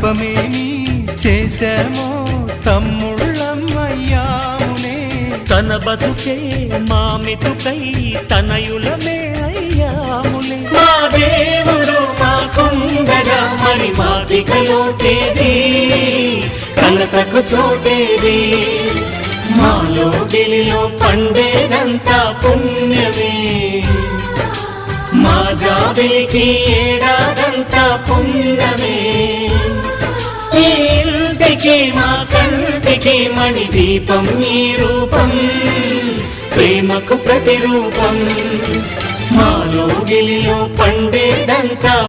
పాపమేమి చేశామో తమ్ముళ్ళమయ్యామునే. తన బతుకే మామితుకై తనయులమే అయ్యాములే. మా దేవుడు మాకుండగా మరి మాదిక లోటేది, కలతకు చోటేది. మాలో గిలిలో పండేదంతా పుణ్యమే, మా జాబిలికి ఏడాదంతా పుణ్యమే. ఈ ఇంటికి మా కంటికి మణి దీపం ఈ రూపం, ప్రేమకు ప్రతిరూపం. మాలో గిలిలో పండేదంతా